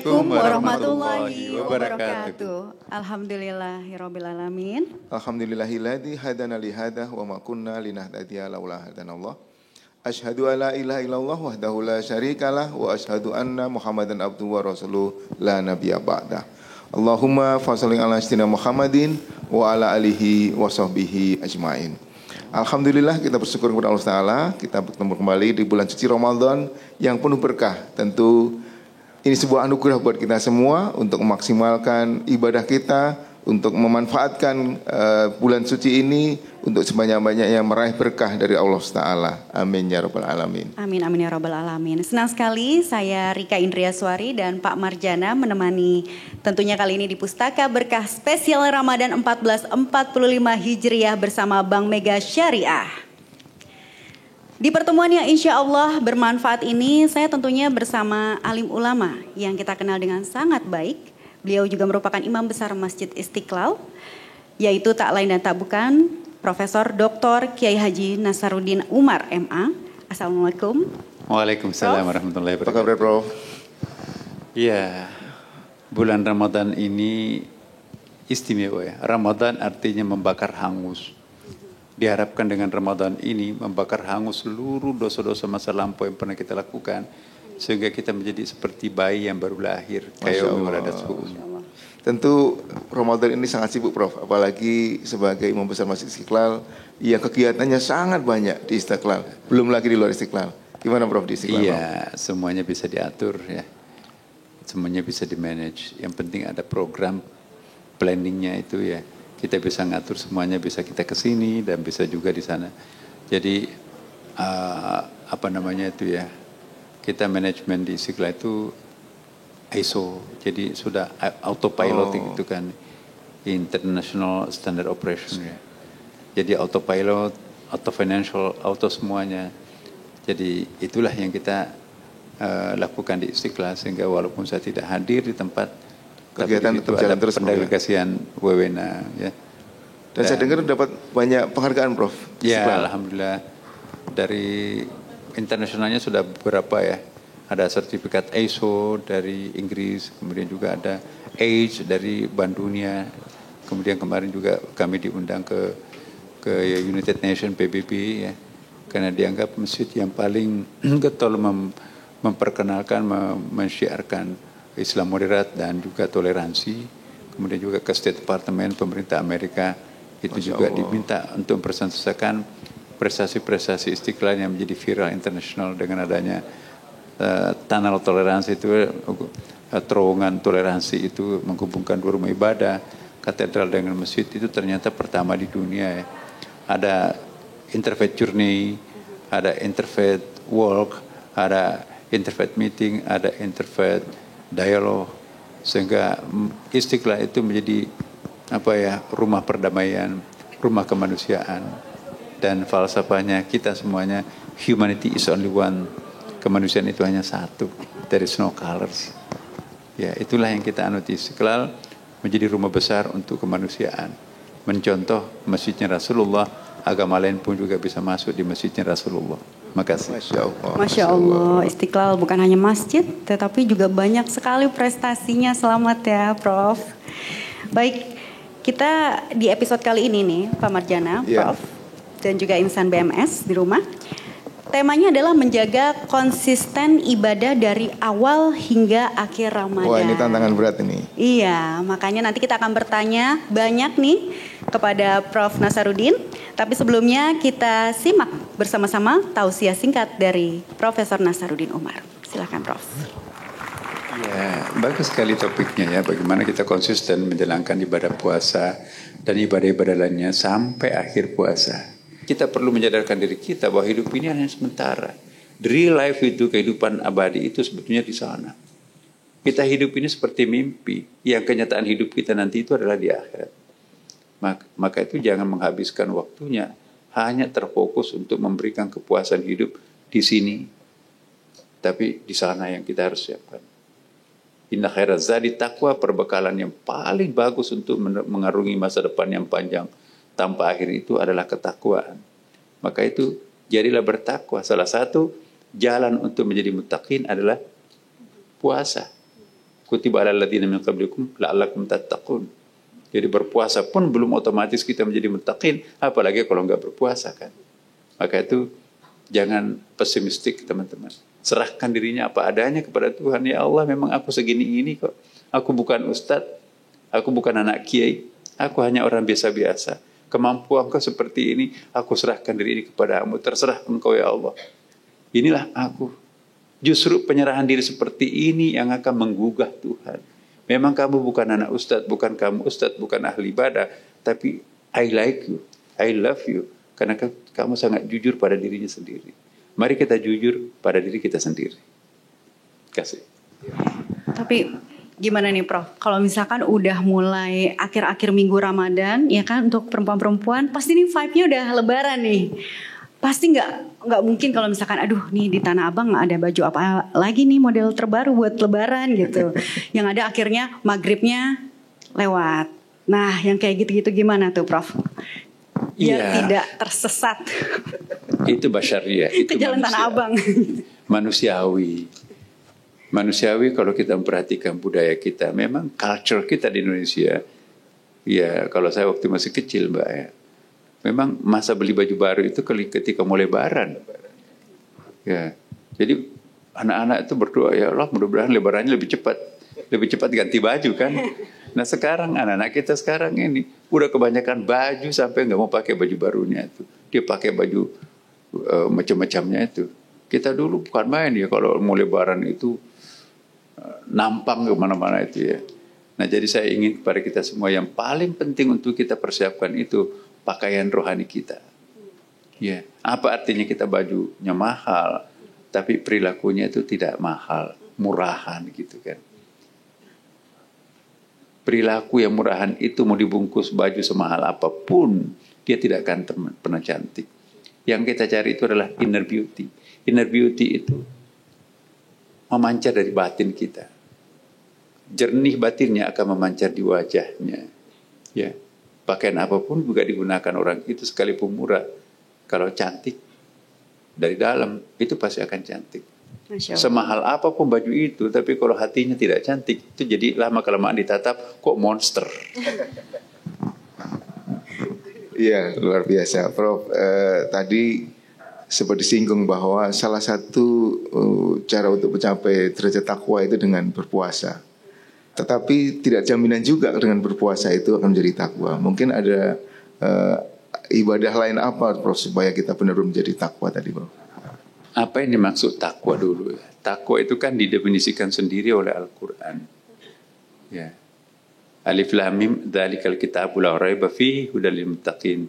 Assalamualaikum warahmatullahi wabarakatuh. Alhamdulillahirabbil alamin. Alhamdulillahilladzi hadana li hadza wa ma kunna linahtadiya laula hadanallah. Asyhadu alla ilaha illallah wahdahu la syarikalah wa asyhadu anna Muhammadan abduhu wa rasuluh la nabiyya ba'dah. Allahumma fasholli ala sayyidina Muhammadin wa ala alihi wa sahbihi ajmain. Alhamdulillah, kita bersyukur kepada Allah Ta'ala. Kita bertemu kembali di bulan suci Ramadan yang penuh berkah. Tentu ini sebuah anugerah buat kita semua untuk memaksimalkan ibadah kita, untuk memanfaatkan bulan suci ini untuk sebanyak-banyaknya meraih berkah dari Allah Ta'ala. Amin ya rabbal alamin. Amin amin ya rabbal alamin. Senang sekali saya Rika Indriaswari dan Pak Marjana menemani tentunya kali ini di Pustaka Berkah Spesial Ramadan 1445 Hijriah bersama Bank Mega Syariah. Di pertemuan yang insya Allah bermanfaat ini, saya tentunya bersama alim ulama yang kita kenal dengan sangat baik. Beliau juga merupakan imam besar Masjid Istiqlal, yaitu tak lain dan tak bukan Profesor Dr. Kiai Haji Nasaruddin Umar MA. Assalamualaikum. Waalaikumsalam warahmatullahi wabarakatuh. Apa kabar, Prof? Ya, bulan Ramadan ini istimewa ya. Ramadan artinya membakar hangus. Diharapkan dengan Ramadan ini membakar hangus seluruh dosa-dosa masa lampau yang pernah kita lakukan, sehingga kita menjadi seperti bayi yang baru lahir. Tentu Ramadan ini sangat sibuk, Prof. Apalagi sebagai imam besar Masjid Istiqlal yang kegiatannya sangat banyak di Istiqlal. Belum lagi di luar Istiqlal. Gimana, Prof, di Istiqlal? Iya, semuanya bisa diatur ya. Semuanya bisa di-manage. Yang penting ada program planningnya itu ya. Kita bisa ngatur semuanya, bisa kita ke sini dan bisa juga di sana. Jadi kita manajemen di Istiqlal itu ISO, jadi sudah autopilot gitu kan, International Standard Operation ya. Jadi autopilot, auto financial, auto semuanya. Jadi itulah yang kita lakukan di Istiqlal, sehingga walaupun saya tidak hadir di tempat, kegiatan tetap jalan terus, pendelegasian Wewena ya. Dan saya dengar dapat banyak penghargaan, Prof. Ya, alhamdulillah. Dari internasionalnya sudah beberapa ya. Ada sertifikat ISO dari Inggris, kemudian juga ada AGE dari Bank Dunia. Kemudian kemarin juga kami diundang ke United Nations PBB ya. Karena dianggap masjid yang paling getol memperkenalkan, mensyiarkan Islam moderat dan juga toleransi. Kemudian juga ke State Department pemerintah Amerika itu juga diminta untuk mempersatukan prestasi-prestasi Istiqlal yang menjadi viral internasional dengan adanya tunnel toleransi itu, terowongan toleransi itu menghubungkan dua rumah ibadah, katedral dengan masjid, itu ternyata pertama di dunia ya. Ada interfaith journey, ada interfaith walk, ada interfaith meeting, ada interfaith dialog, sehingga Istiqlal itu menjadi rumah perdamaian, rumah kemanusiaan, dan falsafahnya kita semuanya humanity is only one, kemanusiaan itu hanya satu, there is no colors. Ya, itulah yang kita anut Istiqlal, menjadi rumah besar untuk kemanusiaan, mencontoh masjidnya Rasulullah. Agama lain pun juga bisa masuk di masjidnya Rasulullah. Makasih. Masya Allah, Istiqlal bukan hanya masjid, tetapi juga banyak sekali prestasinya. Selamat ya, Prof. Baik, kita di episode kali ini nih, Pak Marjana, Prof, dan juga insan BMS di rumah. Temanya adalah menjaga konsisten ibadah dari awal hingga akhir Ramadan. Wah, ini tantangan berat ini. Iya, makanya nanti kita akan bertanya banyak nih kepada Prof Nasaruddin. Tapi sebelumnya kita simak bersama-sama tausiah singkat dari Profesor Nasaruddin Umar. Silakan, Prof. Ya, bagus sekali topiknya ya. Bagaimana kita konsisten menjalankan ibadah puasa dan ibadah-ibadah lainnya sampai akhir puasa. Kita perlu menyadarkan diri kita bahwa hidup ini hanya sementara. The real life itu, kehidupan abadi itu sebetulnya di sana. Kita hidup ini seperti mimpi. Yang kenyataan hidup kita nanti itu adalah di akhirat. Maka itu jangan menghabiskan waktunya hanya terfokus untuk memberikan kepuasan hidup di sini. Tapi di sana yang kita harus siapkan. Inna khairaz zadi taqwa, perbekalan yang paling bagus untuk mengarungi masa depan yang panjang tanpa akhir itu adalah ketakwaan. Maka itu jadilah bertakwa. Salah satu jalan untuk menjadi muttaqin adalah puasa. Kutiba alal ladzina min qablikum la'allakum tattaqun. Jadi berpuasa pun belum otomatis kita menjadi muttaqin, apalagi kalau nggak berpuasa kan. Maka itu jangan pesimistik teman-teman. Serahkan dirinya apa adanya kepada Tuhan. Ya Allah, memang aku segini ini kok. Aku bukan ustadz, aku bukan anak kiai, aku hanya orang biasa-biasa. Kemampuanku seperti ini, aku serahkan diri ini kepadamu. Terserah engkau ya Allah. Inilah aku. Justru penyerahan diri seperti ini yang akan menggugah Tuhan. Memang kamu bukan anak ustadz, bukan kamu ustadz, bukan ahli ibadah. Tapi I like you, I love you. Karena kamu sangat jujur pada dirinya sendiri. Mari kita jujur pada diri kita sendiri. Kasih. Tapi gimana nih Prof? Kalau misalkan udah mulai akhir-akhir minggu Ramadan, ya kan untuk perempuan-perempuan, pasti nih vibe-nya udah lebaran nih. Pasti nggak mungkin kalau misalkan aduh nih di Tanah Abang ada baju apa lagi nih model terbaru buat lebaran gitu. Yang ada akhirnya maghribnya lewat. Nah yang kayak gitu-gitu gimana tuh Prof? Biar tidak tersesat. Itu basyariah. Itu jalan Tanah Abang. Manusiawi. Manusiawi kalau kita memperhatikan budaya kita. Memang culture kita di Indonesia. Ya kalau saya waktu masih kecil Mbak ya. Memang masa beli baju baru itu ketika mau lebaran. Ya, jadi anak-anak itu berdoa, ya Allah mudah-mudahan lebarannya lebih cepat. Lebih cepat ganti baju kan. Nah sekarang anak-anak kita sekarang ini udah kebanyakan baju sampai nggak mau pakai baju barunya itu. Dia pakai baju macam-macamnya itu. Kita dulu bukan main ya kalau mau lebaran itu nampang kemana-mana itu ya. Nah jadi saya ingin kepada kita semua yang paling penting untuk kita persiapkan itu pakaian rohani kita. Ya, apa artinya kita bajunya mahal, tapi perilakunya itu tidak mahal, murahan gitu kan. Perilaku yang murahan itu mau dibungkus baju semahal apapun, dia tidak akan pernah cantik. Yang kita cari itu adalah inner beauty. Inner beauty itu memancar dari batin kita. Jernih batinnya akan memancar di wajahnya. Ya. Pakaian apapun juga digunakan orang itu sekalipun murah. Kalau cantik dari dalam itu pasti akan cantik. Semahal apapun baju itu, tapi kalau hatinya tidak cantik, itu jadi lama-kelamaan ditatap kok monster. Iya, luar biasa Prof. Tadi seperti disinggung bahwa salah satu cara untuk mencapai derajat takwa itu dengan berpuasa. Tetapi tidak jaminan juga dengan berpuasa itu akan menjadi takwa. Mungkin ada ibadah lain apa Prof supaya kita benar-benar menjadi takwa tadi Prof? Apa yang dimaksud takwa dulu? Takwa itu kan didefinisikan sendiri oleh Al-Quran. Ya. Alif Lam Mim dzalikal kitabul la raiba fihi hudal lil muttaqin.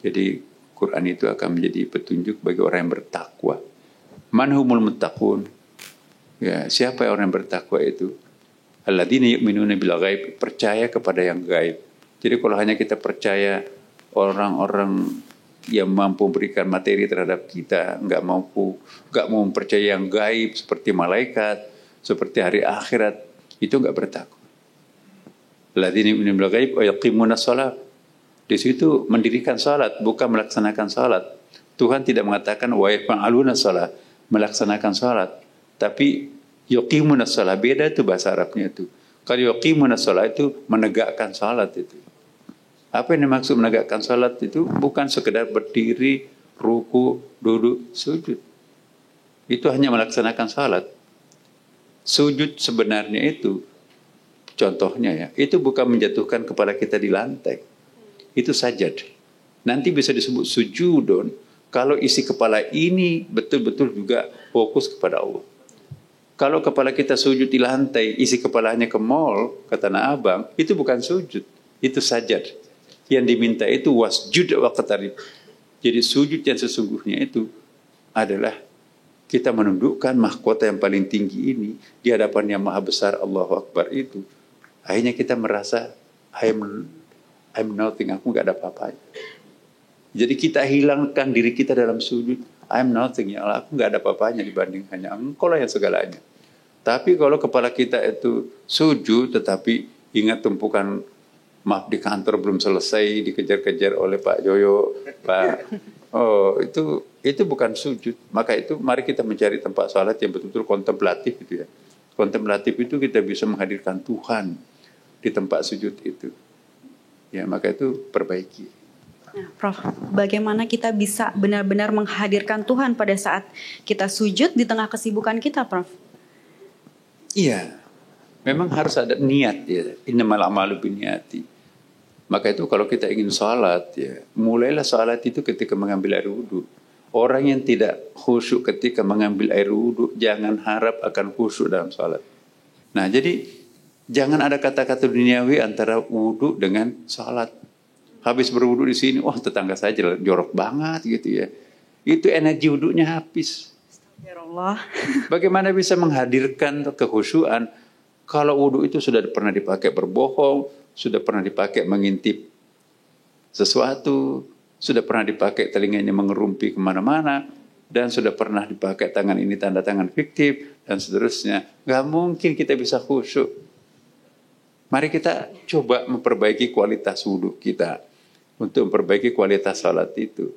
Jadi Quran itu akan menjadi petunjuk bagi orang yang bertakwa. Manhumul muttaqun. Ya, siapa orang yang bertakwa itu? Alladzina yu'minuna bil ghaib, percaya kepada yang gaib. Jadi kalau hanya kita percaya orang-orang yang mampu memberikan materi terhadap kita, nggak mau mempercayai yang gaib seperti malaikat, seperti hari akhirat, itu nggak bertakwa. Alladzina yu'minuna bil ghaib wa yuqimuna shalah. Di situ mendirikan salat, bukan melaksanakan salat. Tuhan tidak mengatakan wa yaf'aluna shalah, melaksanakan salat, tapi yuqimuna shalah, beda itu bahasa Arabnya itu. Kalau yuqimuna shalah itu menegakkan salat itu. Apa yang dimaksud menegakkan salat itu? Bukan sekedar berdiri, ruku, duduk, sujud. Itu hanya melaksanakan salat. Sujud sebenarnya itu, contohnya ya, itu bukan menjatuhkan kepala kita di lantai. Itu sajad. Nanti bisa disebut sujudun kalau isi kepala ini betul-betul juga fokus kepada Allah. Kalau kepala kita sujud di lantai, isi kepalanya ke mall, ke Tanah Abang, itu bukan sujud, itu sajad. Yang diminta itu wasjud waqtarib. Jadi sujud yang sesungguhnya itu adalah kita menundukkan mahkota yang paling tinggi ini di hadapan yang maha besar Allahu Akbar itu. Akhirnya kita merasa I'm nothing, aku gak ada apa-apanya. Jadi kita hilangkan diri kita dalam sujud. I'm nothing, ya Allah, aku gak ada apa-apanya dibanding hanya Engkau lah yang segalanya. Tapi kalau kepala kita itu sujud, tetapi ingat tumpukan maaf di kantor belum selesai, dikejar-kejar oleh Pak Joyo, itu bukan sujud. Maka itu mari kita mencari tempat salat yang betul-betul kontemplatif gitu ya. Kontemplatif itu kita bisa menghadirkan Tuhan di tempat sujud itu. Ya, maka itu perbaiki. Nah, Prof, bagaimana kita bisa benar-benar menghadirkan Tuhan pada saat kita sujud di tengah kesibukan kita, Prof? Iya, memang harus ada niat ya. Innamal a'malu binniyati. Maka itu kalau kita ingin sholat ya, mulailah sholat itu ketika mengambil air wudhu. Orang yang tidak khusyuk ketika mengambil air wudhu, jangan harap akan khusyuk dalam sholat. Nah, jadi jangan ada kata-kata duniawi antara wudhu dengan sholat. Habis berwudhu di sini, wah tetangga saya jorok banget gitu ya. Itu energi wudhunya habis. Astagfirullah. Bagaimana bisa menghadirkan kekhusyuan kalau wudhu itu sudah pernah dipakai berbohong, sudah pernah dipakai mengintip sesuatu, sudah pernah dipakai telinganya mengerumpi kemana-mana, dan sudah pernah dipakai tangan ini tanda tangan fiktif, dan seterusnya. Gak mungkin kita bisa khusyuk. Mari kita coba memperbaiki kualitas wudhu kita, untuk memperbaiki kualitas salat itu.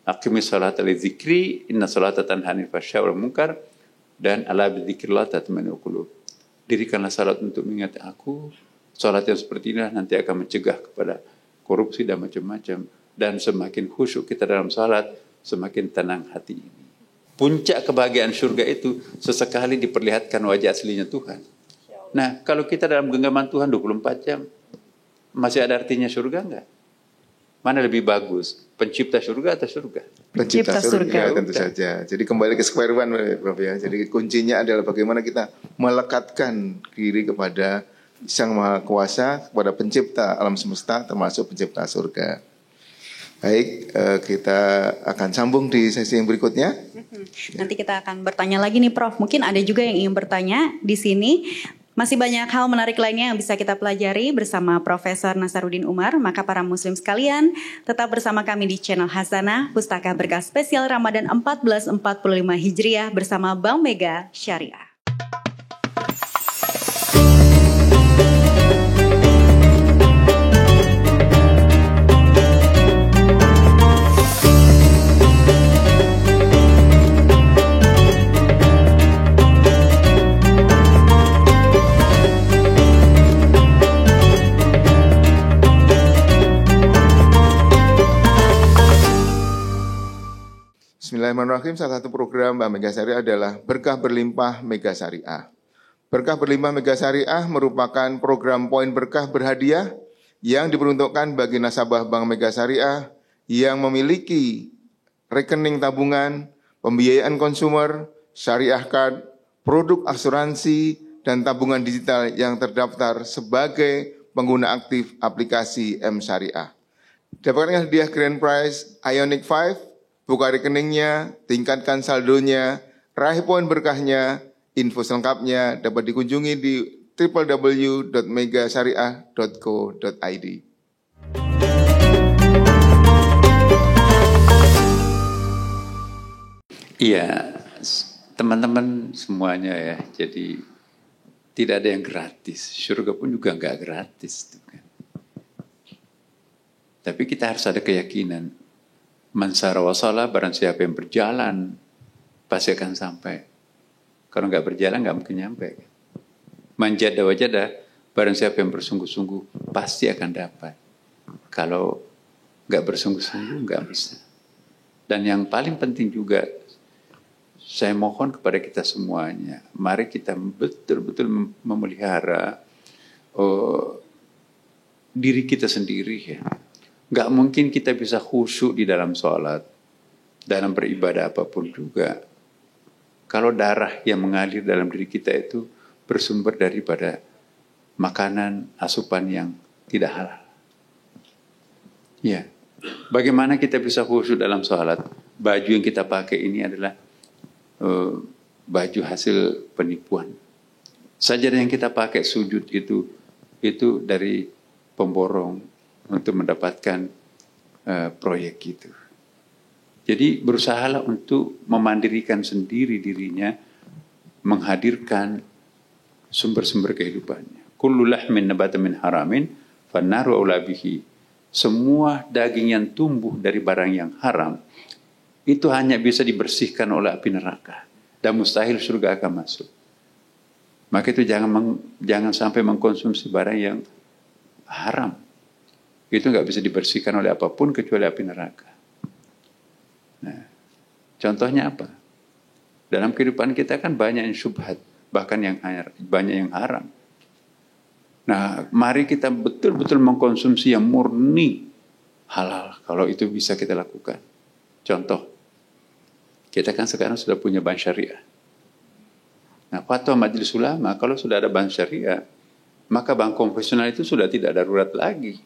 Aqimis salata li dzikri, inna salata tanha 'anil fahsya'i wal munkar, dan ala bidzikrillah tatma'innul qulub. Dirikanlah salat untuk mengingat aku. Salat yang seperti ini nanti akan mencegah kepada korupsi dan macam-macam. Dan semakin khusyuk kita dalam salat, semakin tenang hati ini. Puncak kebahagiaan surga itu sesekali diperlihatkan wajah aslinya Tuhan. Nah, kalau kita dalam genggaman Tuhan 24 jam, masih ada artinya surga enggak? Mana lebih bagus? Pencipta surga atau surga? Pencipta surga tentu Bukan. saja. Jadi kembali ke square one, Prof ya. Jadi kuncinya adalah bagaimana kita melekatkan diri kepada Sang Maha Kuasa, kepada pencipta alam semesta, termasuk pencipta surga. Baik, kita akan sambung di sesi yang berikutnya. Nanti kita akan bertanya lagi nih, Prof. Mungkin ada juga yang ingin bertanya di sini. Masih banyak hal menarik lainnya yang bisa kita pelajari bersama Profesor Nasaruddin Umar. Maka para muslim sekalian, tetap bersama kami di channel Hasanah, Pustaka Berkah Spesial Ramadan 1445 Hijriah bersama Bank Mega Syariah. Bismillahirrahmanirrahim. Salah satu program Bank Mega Syariah adalah Berkah Berlimpah Mega Syariah. Berkah Berlimpah Mega Syariah merupakan program poin berkah berhadiah yang diperuntukkan bagi nasabah Bank Mega Syariah yang memiliki rekening tabungan, pembiayaan konsumer, syariah card, produk asuransi, dan tabungan digital yang terdaftar sebagai pengguna aktif aplikasi M-Syariah. Dapatkan hadiah Grand Prize Ioniq 5, buka rekeningnya, tingkatkan saldonya, raih poin berkahnya. Info selengkapnya dapat dikunjungi di www.megasyariah.co.id. Iya, teman-teman semuanya ya. Jadi tidak ada yang gratis. Surga pun juga nggak gratis. Tapi kita harus ada keyakinan. Man sara wa shala, barang siapa yang berjalan pasti akan sampai. Kalau nggak berjalan nggak mungkin nyampe. Man jada wa jada, barang siapa yang bersungguh-sungguh pasti akan dapat. Kalau nggak bersungguh-sungguh nggak bisa. Dan yang paling penting juga, saya mohon kepada kita semuanya, mari kita betul-betul memelihara diri kita sendiri ya. Gak mungkin kita bisa khusyuk di dalam sholat, dalam beribadah apapun juga, kalau darah yang mengalir dalam diri kita itu bersumber daripada makanan, asupan yang tidak halal. Ya, bagaimana kita bisa khusyuk dalam sholat? Baju yang kita pakai ini adalah baju hasil penipuan. Sajadah yang kita pakai sujud itu dari pemborong untuk mendapatkan proyek itu. Jadi berusahalah untuk memandirikan sendiri dirinya, menghadirkan sumber-sumber kehidupannya. Kullu lahmin nabata min haramin fannaru aula bihi. Semua daging yang tumbuh dari barang yang haram itu hanya bisa dibersihkan oleh api neraka dan mustahil surga akan masuk. Maka itu jangan sampai mengkonsumsi barang yang haram. Itu nggak bisa dibersihkan oleh apapun kecuali api neraka. Nah, contohnya apa? Dalam kehidupan kita kan banyak yang syubhat, bahkan banyak yang haram. Nah, mari kita betul-betul mengkonsumsi yang murni halal, kalau itu bisa kita lakukan. Contoh, kita kan sekarang sudah punya bank syariah. Nah, fatwa Majelis Ulama, kalau sudah ada bank syariah, maka bank konvensional itu sudah tidak darurat lagi.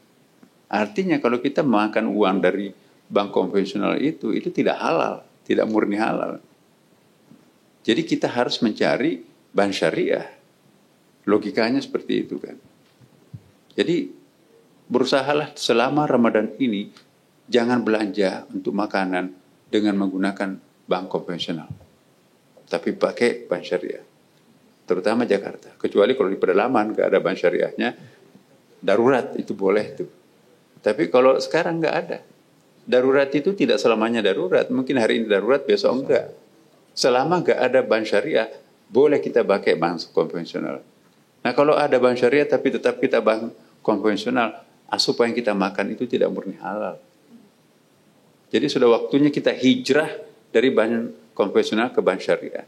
Artinya kalau kita makan uang dari bank konvensional itu tidak halal, tidak murni halal. Jadi kita harus mencari bank syariah. Logikanya seperti itu kan. Jadi berusahalah selama Ramadan ini jangan belanja untuk makanan dengan menggunakan bank konvensional. Tapi pakai bank syariah. Terutama Jakarta. Kecuali kalau di pedalaman nggak ada bank syariahnya, darurat itu boleh tuh. Tapi kalau sekarang nggak ada. Darurat itu tidak selamanya darurat. Mungkin hari ini darurat, besok enggak. Selama nggak ada bank syariah, boleh kita pakai bank konvensional. Nah, kalau ada bank syariah tapi tetap kita bank konvensional, asupan yang kita makan itu tidak murni halal. Jadi sudah waktunya kita hijrah dari bank konvensional ke bank syariah.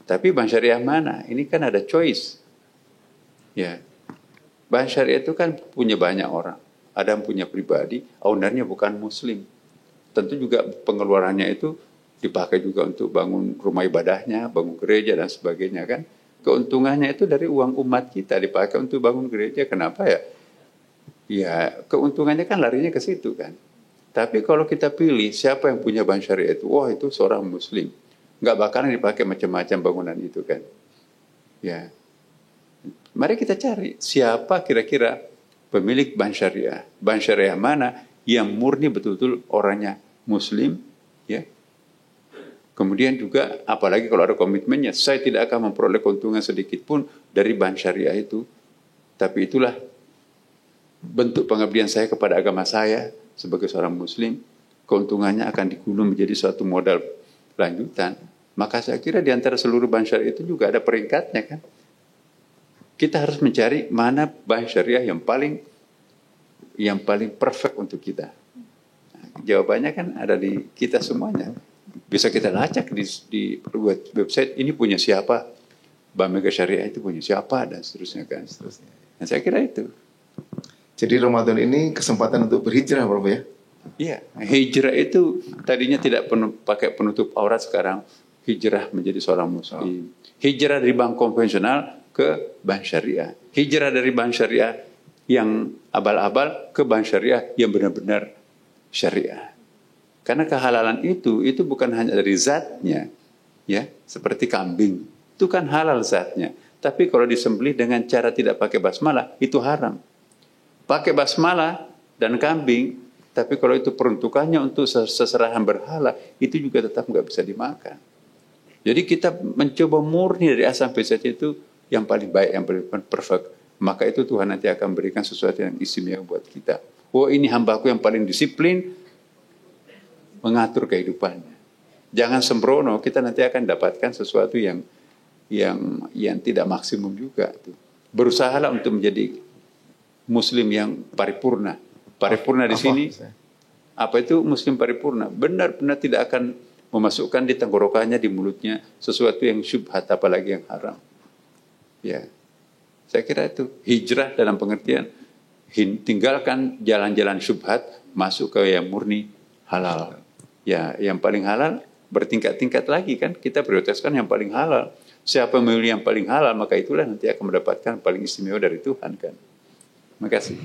Tapi bank syariah mana? Ini kan ada choice. Ya, bank syariah itu kan punya banyak orang. Ada yang punya pribadi, ownernya bukan muslim. Tentu juga pengeluarannya itu dipakai juga untuk bangun rumah ibadahnya, bangun gereja dan sebagainya kan. Keuntungannya itu dari uang umat kita dipakai untuk bangun gereja. Kenapa ya? Ya keuntungannya kan larinya ke situ kan. Tapi kalau kita pilih siapa yang punya bank syariah itu, wah itu seorang muslim. Nggak bakalan dipakai macam-macam bangunan itu kan. Ya, mari kita cari siapa kira-kira pemilik bank syariah. Bank syariah mana yang murni betul-betul orangnya muslim, ya. Kemudian juga apalagi kalau ada komitmennya, saya tidak akan memperoleh keuntungan sedikit pun dari bank syariah itu. Tapi itulah bentuk pengabdian saya kepada agama saya sebagai seorang muslim. Keuntungannya akan digunung menjadi suatu modal lanjutan. Maka saya kira di antara seluruh bank syariah itu juga ada peringkatnya kan. Kita harus mencari mana bank syariah yang paling perfect untuk kita. Nah, jawabannya kan ada di kita semuanya. Bisa kita lacak di website ini punya siapa, Bank Mega Syariah itu punya siapa dan seterusnya kan. Dan saya kira itu. Jadi Ramadan ini kesempatan untuk berhijrah, Prof ya? Iya, hijrah itu tadinya tidak pakai penutup aurat, sekarang hijrah menjadi seorang muslim. Hijrah dari bank konvensional ke bank syariah. Hijrah dari bank syariah yang abal-abal ke bank syariah yang benar-benar syariah. Karena kehalalan itu bukan hanya dari zatnya, ya, seperti kambing, itu kan halal zatnya. Tapi kalau disembelih dengan cara tidak pakai basmalah, itu haram. Pakai basmalah dan kambing, tapi kalau itu peruntukannya untuk seserahan berhala, itu juga tetap nggak bisa dimakan. Jadi kita mencoba murni dari A sampai Z itu yang paling baik, yang paling perfect. Maka itu Tuhan nanti akan berikan sesuatu yang istimewa buat kita. Oh, ini hambaku yang paling disiplin, mengatur kehidupannya. Jangan sembrono, kita nanti akan dapatkan sesuatu yang tidak maksimum juga. Berusahalah untuk menjadi muslim yang paripurna. Paripurna di sini, apa itu muslim paripurna? Benar-benar tidak akan memasukkan di tenggorokannya, di mulutnya sesuatu yang syubhat, apalagi yang haram. Ya, saya kira itu hijrah dalam pengertian tinggalkan jalan-jalan syubhat, masuk ke yang murni halal. Ya, yang paling halal bertingkat-tingkat lagi kan, kita prioritaskan yang paling halal. Siapa memilih yang paling halal, maka itulah nanti akan mendapatkan paling istimewa dari Tuhan kan. Terima kasih.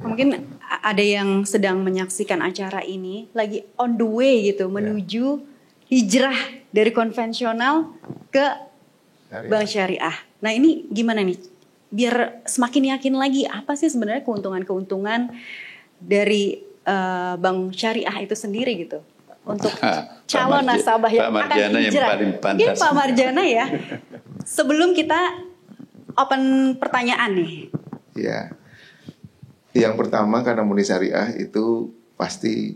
Mungkin ada yang sedang menyaksikan acara ini lagi on the way gitu, menuju hijrah dari konvensional ke bank syariah. Nah ini gimana nih? Biar semakin yakin lagi apa sih sebenarnya keuntungan-keuntungan dari bank syariah itu sendiri gitu. Untuk calon nasabah yang akan hijrah. Mungkin Pak Marjana ya. Sebelum kita open pertanyaan nih. Ya. Yang pertama karena murni syariah itu pasti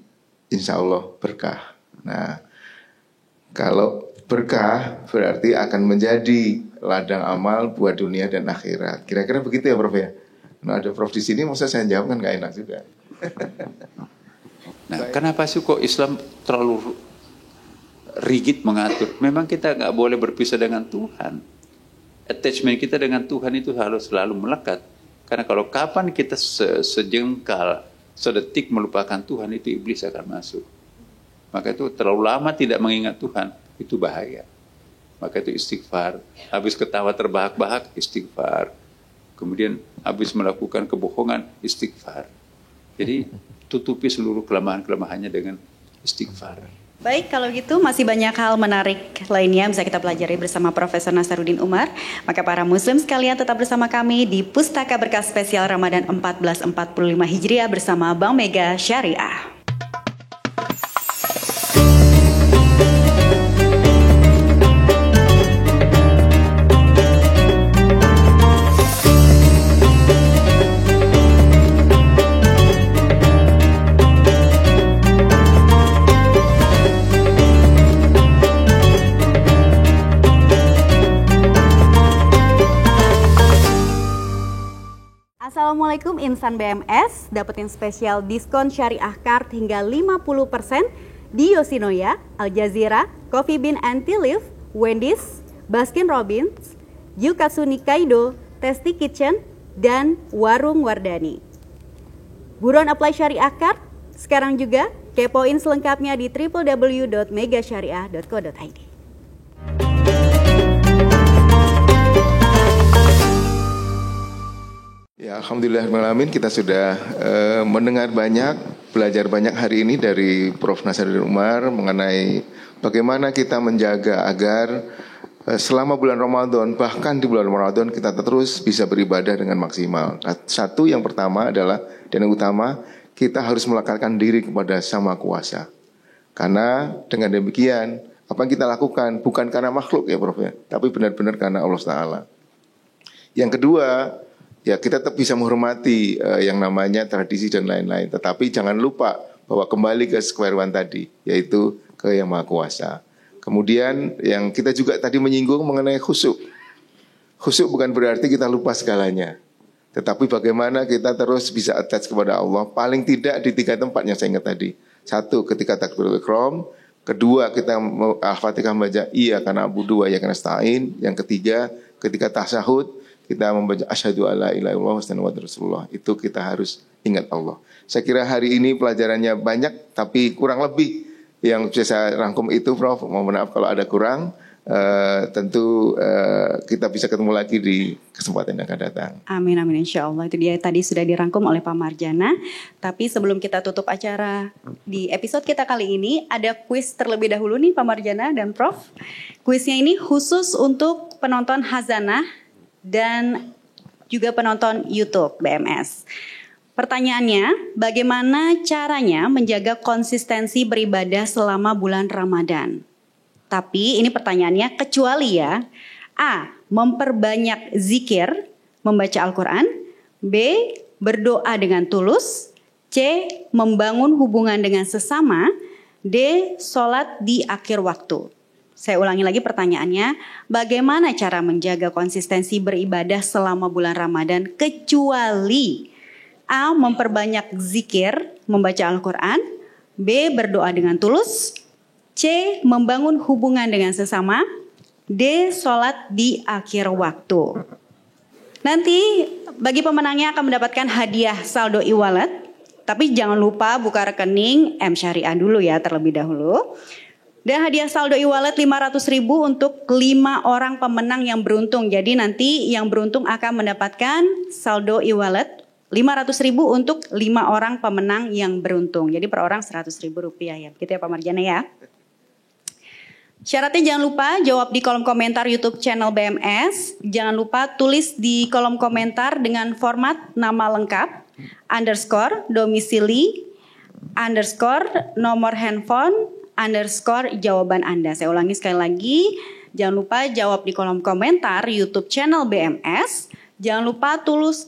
insya Allah berkah. Nah, kalau berkah berarti akan menjadi ladang amal buat dunia dan akhirat. Kira-kira begitu ya Prof ya. Nah ada Prof di sini, masa saya jawab kan nggak enak juga. Nah, kenapa sih kok Islam terlalu rigid mengatur? Memang kita nggak boleh berpisah dengan Tuhan. Attachment kita dengan Tuhan itu harus selalu melekat. Karena kalau kapan kita sejengkal, sedetik melupakan Tuhan, itu iblis akan masuk. Maka itu terlalu lama tidak mengingat Tuhan, itu bahaya. Maka itu istighfar. Habis ketawa terbahak-bahak, istighfar. Kemudian habis melakukan kebohongan, istighfar. Jadi tutupi seluruh kelemahan-kelemahannya dengan istighfar. Baik, kalau gitu masih banyak hal menarik lainnya bisa kita pelajari bersama Profesor Nasaruddin Umar. Maka para muslim sekalian tetap bersama kami di Pustaka Berkah Spesial Ramadan 1445 Hijriah bersama Bank Mega Syariah. Assalamualaikum Insan BMS, dapetin spesial diskon syariah card hingga 50% di Yoshinoya, Al Jazeera, Coffee Bean and Tea Leaf, Wendy's, Baskin Robbins, Yukatsu Nikaido, Tasty Kitchen, dan Warung Wardani. Buruan apply syariah card sekarang juga, kepoin selengkapnya di www.megasyariah.co.id. Ya, alhamdulillahirrahmanirrahim, kita sudah mendengar banyak, belajar banyak hari ini dari Prof. Nasaruddin Umar mengenai bagaimana kita menjaga agar selama bulan Ramadan, bahkan di bulan Ramadan kita terus bisa beribadah dengan maksimal. Satu, yang pertama adalah, dan yang utama, kita harus melekatkan diri kepada Sang Maha Kuasa. Karena dengan demikian, apa yang kita lakukan bukan karena makhluk ya Prof ya, tapi benar-benar karena Allah Ta'ala. Yang kedua, ya kita tetap bisa menghormati yang namanya tradisi dan lain-lain. Tetapi jangan lupa bahwa kembali ke square one tadi, yaitu ke Yang Maha Kuasa. Kemudian yang kita juga tadi menyinggung mengenai khusyuk. Khusyuk bukan berarti kita lupa segalanya. Tetapi bagaimana kita terus bisa attach kepada Allah. Paling tidak di 3 tempat yang saya ingat tadi. 1, ketika takbiratul ihram. 2, kita Al-Fatihah membaca Iyyaka na'budu wa iyyaka nasta'in. Yang 3, ketika tasyahud kita membaca asyhadu alla ilaha illallah wa asyhadu anna rasulullah. Itu kita harus ingat Allah. Saya kira hari ini pelajarannya banyak, tapi kurang lebih yang bisa saya rangkum itu Prof. Mohon maaf kalau ada kurang. Tentu kita bisa ketemu lagi di kesempatan yang akan datang. Amin, amin, insya Allah. Itu dia tadi sudah dirangkum oleh Pak Marjana. Tapi sebelum kita tutup acara di episode kita kali ini, ada kuis terlebih dahulu nih Pak Marjana dan Prof. Kuisnya ini khusus untuk penonton Hazanah dan juga penonton YouTube BMS. Pertanyaannya, bagaimana caranya menjaga konsistensi beribadah selama bulan Ramadan? Tapi ini pertanyaannya kecuali ya, A. Memperbanyak zikir, membaca Al-Quran. B. Berdoa dengan tulus. C. Membangun hubungan dengan sesama. D. Sholat di akhir waktu. Saya ulangi lagi pertanyaannya, bagaimana cara menjaga konsistensi beribadah selama bulan Ramadan kecuali A. Memperbanyak zikir, membaca Al-Quran. B. Berdoa dengan tulus. C. Membangun hubungan dengan sesama. D. Sholat di akhir waktu. Nanti bagi pemenangnya akan mendapatkan hadiah saldo e-wallet. Tapi jangan lupa buka rekening M Syariah dulu ya terlebih dahulu. Dan hadiah saldo e-wallet 500.000 untuk 5 orang pemenang yang beruntung. Jadi nanti yang beruntung akan mendapatkan saldo e-wallet 500.000 untuk 5 orang pemenang yang beruntung. Jadi per orang Rp100.000 ya. Begitu ya Pak Marjana ya. Syaratnya jangan lupa jawab di kolom komentar YouTube channel BMS. Jangan lupa tulis di kolom komentar dengan format nama lengkap, underscore, domisili, underscore, nomor handphone, underscore, jawaban Anda. Saya ulangi sekali lagi. Jangan lupa jawab di kolom komentar YouTube channel BMS. Jangan lupa tulis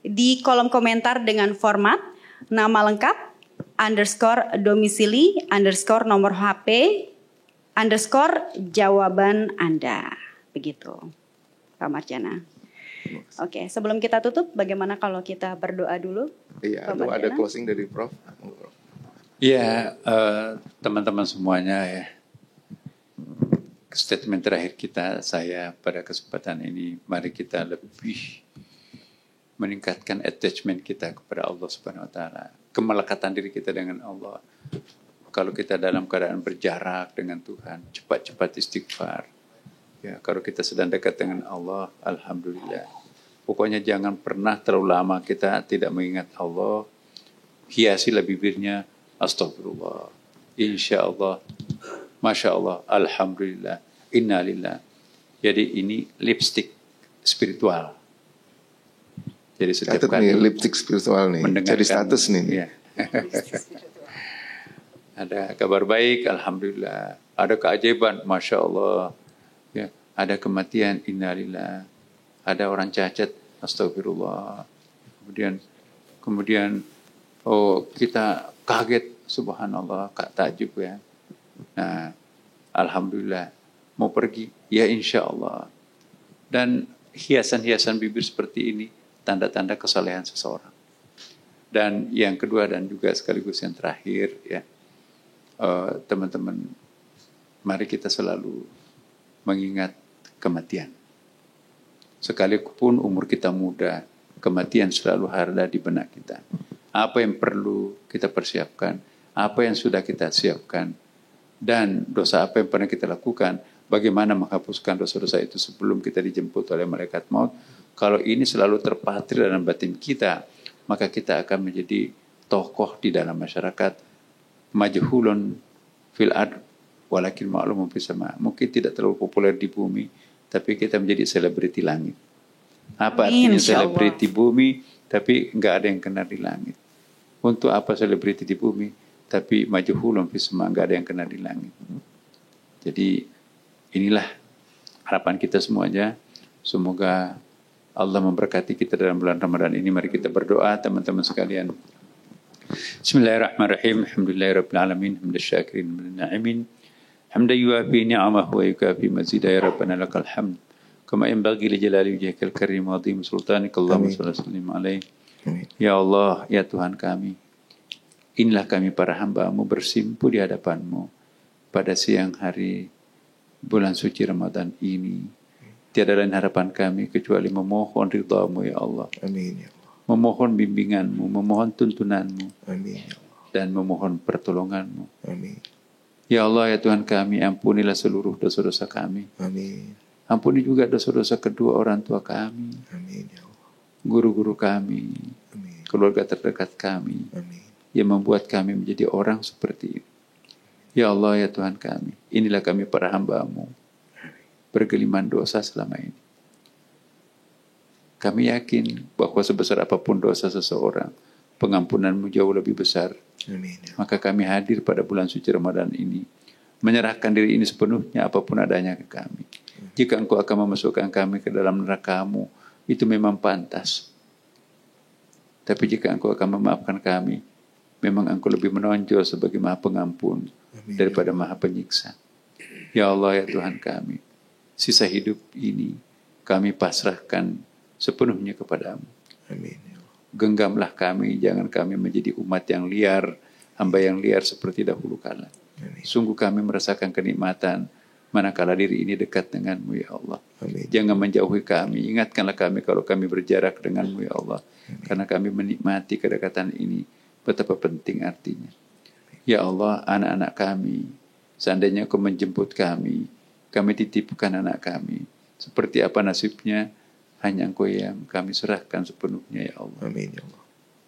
di kolom komentar dengan format nama lengkap, underscore, domisili, underscore, nomor HP, underscore jawaban Anda. Begitu. Pak Marjana. Oke, sebelum kita tutup, bagaimana kalau kita berdoa dulu? Iya, ada closing dari Prof. Ya, teman-teman semuanya ya. Statement terakhir saya pada kesempatan ini, mari kita lebih meningkatkan attachment kita kepada Allah Subhanahu wa taala, kemelekatan diri kita dengan Allah. Kalau kita dalam keadaan berjarak dengan Tuhan, cepat-cepat istighfar. Ya, kalau kita sedang dekat dengan Allah, alhamdulillah. Pokoknya jangan pernah terlalu lama kita tidak mengingat Allah. Hiasilah bibirnya, astagfirullah, insya Allah, masya Allah, alhamdulillah, innalillah. Jadi ini lipstick spiritual. Jadi setiap kali lipstick spiritual nih, cari status nih. Ya. Ada kabar baik, alhamdulillah. Ada keajaiban, masya Allah. Ya. Ada kematian, innalillah. Ada orang cacat, astagfirullah. Kemudian kita kaget, subhanallah, takjub ya. Nah, alhamdulillah. Mau pergi, ya insya Allah. Dan hiasan-hiasan bibir seperti ini, tanda-tanda kesalehan seseorang. Dan yang kedua dan juga sekaligus yang terakhir ya, teman-teman, mari kita selalu mengingat kematian. Sekalipun umur kita muda, kematian selalu ada di benak kita. Apa yang perlu kita persiapkan, apa yang sudah kita siapkan, dan dosa apa yang pernah kita lakukan, bagaimana menghapuskan dosa-dosa itu sebelum kita dijemput oleh malaikat maut. Kalau ini selalu terpatri dalam batin kita, maka kita akan menjadi tokoh di dalam masyarakat, majhulun fil ard walakin ma'lumun fis sama. Mungkin tidak terlalu populer di bumi, tapi kita menjadi selebriti langit. Apa artinya selebriti bumi tapi enggak ada yang kenal di langit? Untuk apa selebriti di bumi tapi majhulun fis sama, enggak ada yang kenal di langit? Jadi inilah harapan kita semuanya. Semoga Allah memberkati kita dalam bulan Ramadan ini. Mari kita berdoa teman-teman sekalian. Bismillahirrahmanirrahim. Alhamdulillahirabbil alamin, hamdan syakirin wal na'imin. Hamdan yuwafi ni'amahu wa yukafi mazidah, ya rabbana lakal hamd. Kama yanbaghi li jalali wajhikal karim wa 'azimi sultanika, Allahumma shalli wa sallim alaihi. Ya Allah, ya Tuhan kami, inilah kami para hamba-Mu bersimpu di hadapan-Mu pada siang hari bulan suci Ramadan ini. Tiada lain harapan kami kecuali memohon ridha-Mu ya Allah. Amin ya Allah. Memohon bimbingan-Mu, memohon tuntunan-Mu. Amin ya Allah. Dan memohon pertolongan-Mu. Amin. Ya Allah, ya Tuhan kami, ampunilah seluruh dosa-dosa kami. Amin. Ampuni juga dosa-dosa kedua orang tua kami. Amin ya Allah. Guru-guru kami. Amin. Keluarga terdekat kami. Amin. Yang membuat kami menjadi orang seperti ini. Ya Allah, ya Tuhan kami, inilah kami para hamba-Mu, bergeliman dosa selama ini. Kami yakin bahwa sebesar apapun dosa seseorang, pengampunan-Mu jauh lebih besar. Amin. Maka kami hadir pada bulan suci Ramadan ini, menyerahkan diri ini sepenuhnya apapun adanya ke kami. Jika Engkau akan memasukkan kami ke dalam neraka-Mu, itu memang pantas. Tapi jika Engkau akan memaafkan kami, memang Engkau lebih menonjol sebagai Maha Pengampun daripada Maha Penyiksa. Ya Allah, ya Tuhan kami, sisa hidup ini kami pasrahkan sepenuhnya kepadamu. Amin. Genggamlah kami, jangan kami menjadi umat yang liar, hamba yang liar seperti dahulu kala. Amin. Sungguh kami merasakan kenikmatan manakala diri ini dekat denganmu ya Allah. Amin. Jangan menjauhi kami, ingatkanlah kami kalau kami berjarak denganmu ya Allah. Amin. Karena kami menikmati kedekatan ini, betapa penting artinya. Ya Allah, anak-anak kami, seandainya Kau menjemput kami titipkan anak kami. Seperti apa nasibnya, hanya Engkau yang kami serahkan sepenuhnya ya Allah. Amin ya Allah.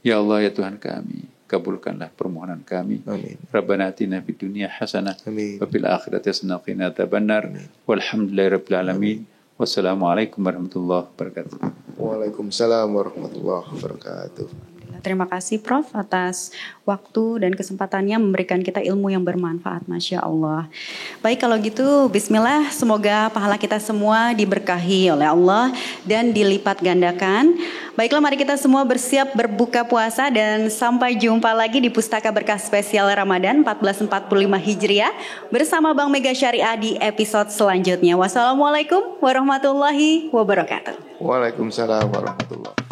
Ya Allah, ya Tuhan kami, kabulkanlah permohonan kami. Amin. Rabbana atina fid dunya hasanah Amin. wa fil akhirati hasanah wa qina adzabannar. Walhamdulillahirabbil alamin. Wassalamualaikum warahmatullahi wabarakatuh. Waalaikumsalam warahmatullahi wabarakatuh. Terima kasih Prof atas waktu dan kesempatannya memberikan kita ilmu yang bermanfaat. Masya Allah. Baik kalau gitu bismillah, semoga pahala kita semua diberkahi oleh Allah dan dilipat gandakan. Baiklah mari kita semua bersiap berbuka puasa dan sampai jumpa lagi di Pustaka Berkah Spesial Ramadan 1445 Hijriah bersama Bank Mega Syariah di episode selanjutnya. Wassalamualaikum warahmatullahi wabarakatuh. Waalaikumsalam warahmatullahi wabarakatuh.